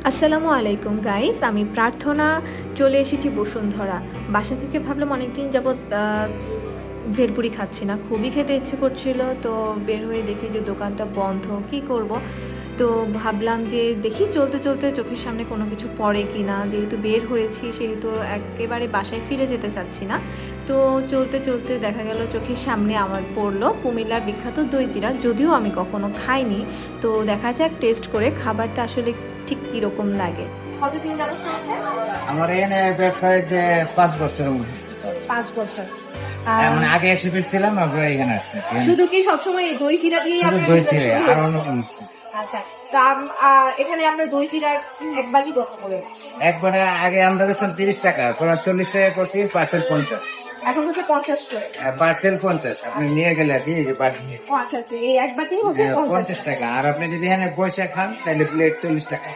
আসসালামু আলাইকুম গাইস, আমি প্রার্থনা চলে এসেছি বসুন্ধরা। বাসা থেকে ভাবলাম অনেকদিন যাবৎ ভেলপুরি খাচ্ছি না, খুবই খেতে ইচ্ছে করছিল। তো বের হয়ে দেখি যে দোকানটা বন্ধ, কি করব। তো ভাবলাম যে দেখি চলতে চলতে চোখের সামনে কোনো কিছু পড়ে কি না, যেহেতু বের হয়েছি সেহেতু একেবারে বাসায় ফিরে যেতে চাচ্ছি না। তো চলতে চলতে দেখা গেল চোখের সামনে আমার পড়লো কুমিল্লার বিখ্যাত দই চিড়া, যদিও আমি কখনো খাইনি। তো দেখা যাক টেস্ট করে খাবারটা আসলে ঠিক কীরকম লাগে। কতদিন যাবত খাচ্ছে? আমার এখানে ব্যবসা হয়েছে 5 বছর। 5 বছর। মানে আগে 100 ফিট ছিলাম, আমরা এখানে আসছি। শুধু কি সবসময় দই চিড়া দিয়ে শুধু দই চিড়ে আর অন্য কোনো কিছু না। আচ্ছা, তো এখানে আপনার দই চিড়ার এক বাটি কত করে? একবারে আগে আমরা বেচতাম 30 টাকা, পরে 40 টাকা করছি, পার্সেল 50। এখন হচ্ছে 50 করে। পার্সেল 50, আপনি নিয়ে গেলে আর কি, এই যে বাটি নিয়ে। ও আচ্ছা আচ্ছা, এই এক বাটি হচ্ছে 50 টাকা। আর আপনি যদি এখানে বসে খান তাহলে প্লেট 40 টাকা।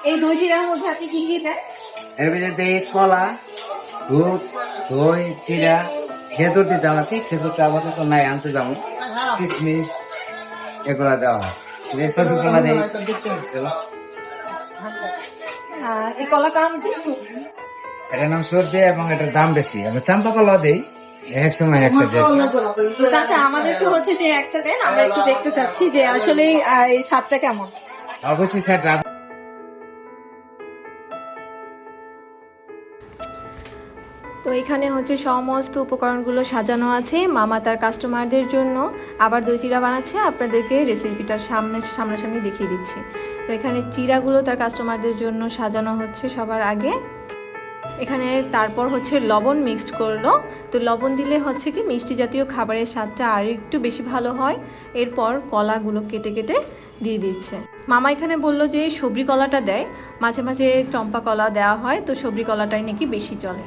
এই দই চিড়ার মধ্যে আপনি কি কি দেন? এর ভিতরে দেই কলা, দুধ, দই, চিড়া, খেজুর দিতে আমাকে, খেজুরটা আমাকে তো নাই, আনতে যাবো, কিশমিশ এগুলা দেওয়া হয়। সবগুলা দেই। এই কলা কাম এটার নাম সর্দি এবং এটার দাম বেশি। আমরা চাম্পা কলা দিই, এক সময় একটা দিই। আচ্ছা, আমাদেরকে হচ্ছে যে একটা দেন, আমরা একটু দেখতে চাচ্ছি যে আসলে এই স্বাদটা কেমন। অবশ্যই সেটা তো এখানে হচ্ছে সমস্ত উপকরণগুলো সাজানো আছে। মামা তার কাস্টমারদের জন্য আবার দই চিড়া বানাচ্ছে, আপনাদেরকে রেসিপিটার সামনাসামনি দেখিয়ে দিচ্ছি। তো এখানে চিড়াগুলো তার কাস্টমারদের জন্য সাজানো হচ্ছে সবার আগে। এখানে তারপর হচ্ছে লবণ মিক্সড করলো। তো লবণ দিলে হচ্ছে কি মিষ্টি জাতীয় খাবারের স্বাদটা আরও একটু বেশি ভালো হয়। এরপর কলাগুলো কেটে কেটে দিয়ে দিচ্ছে। মামা এখানে বলল যে সবরি কলাটা দেয়, মাঝে মাঝে চম্পা কলা দেওয়া হয়, তো সবরি কলাটাই নাকি বেশি চলে।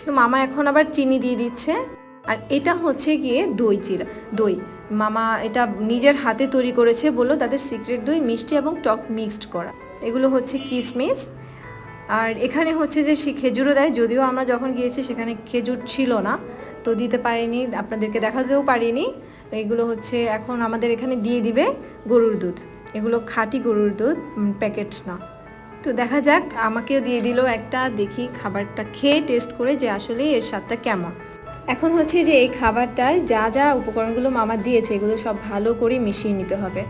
তো মামা এখন আবার চিনি দিয়ে দিচ্ছে। আর এটা হচ্ছে গিয়ে দই চিড়া, দই মামা এটা নিজের হাতে তৈরি করেছে, বললো তাদের সিক্রেট দই, মিষ্টি এবং টক মিক্সড করা। এগুলো হচ্ছে কিশমিশ। আর এখানে হচ্ছে যে খেজুরও দেয়, যদিও আমরা যখন গিয়েছি সেখানে খেজুর ছিল না, তো দিতে পারিনি, আপনাদেরকে দেখাতেও পারিনি। এগুলো হচ্ছে এখন আমাদের এখানে দিয়ে দিবে গরুর দুধ, এগুলো খাঁটি গরুর দুধ, প্যাকেট না। তো দেখা যাক, আমাকেও দিয়ে দিল একটা, দেখি খাবারটা খেয়ে টেস্ট করে যে আসলে এর স্বাদটা কেমন। এখন হচ্ছে যে এই খাবারটায় যা যা উপকরণগুলো মামা দিয়েছে এগুলো সব ভালো করে মিশিয়ে নিতে হবে।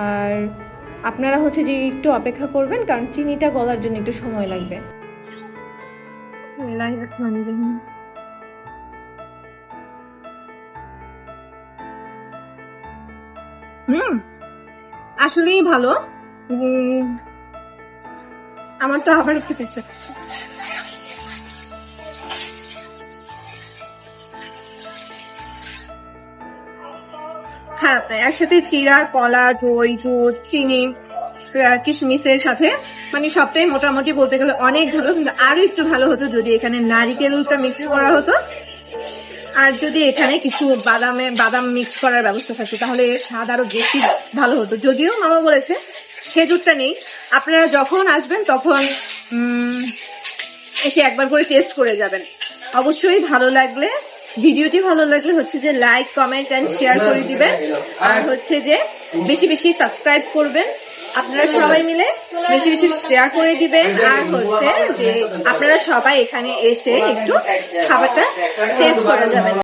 আর আপনারা হচ্ছে যে একটু অপেক্ষা করবেন, কারণ চিনিটা গলার জন্য একটু সময় লাগবে। আসলেই ভালো। আমার তো আবার খেতে ইচ্ছে করছে। খারাপ নয়, একসাথে চিড়া, কলা, দই, দুধ, চিনি, কিশমিশের সাথে মানে সবটাই মোটামুটি বলতে গেলে অনেক ভালো। কিন্তু আরো একটু ভালো হতো যদি এখানে নারিকেলটা মিক্স করা হতো, আর যদি এখানে কিছু বাদাম মিক্স করার ব্যবস্থা থাকতো, তাহলে এর স্বাদ আরো বেশি ভালো হতো। যদিও মামা বলেছে খেজুরটা নেই, আপনারা যখন আসবেন তখন এসে একবার করে টেস্ট করে যাবেন। অবশ্যই ভালো লাগলে, ভিডিওটি ভালো লাগলে হচ্ছে যে লাইক, কমেন্ট এন্ড শেয়ার করে দিবেন। আর হচ্ছে যে বেশি বেশি সাবস্ক্রাইব করবেন, আপনারা সবাই মিলে বেশি বেশি শেয়ার করে দিবেন। আর হচ্ছে যে আপনারা সবাই এখানে এসে একটু খাবারটা টেস্ট করে যাবেন।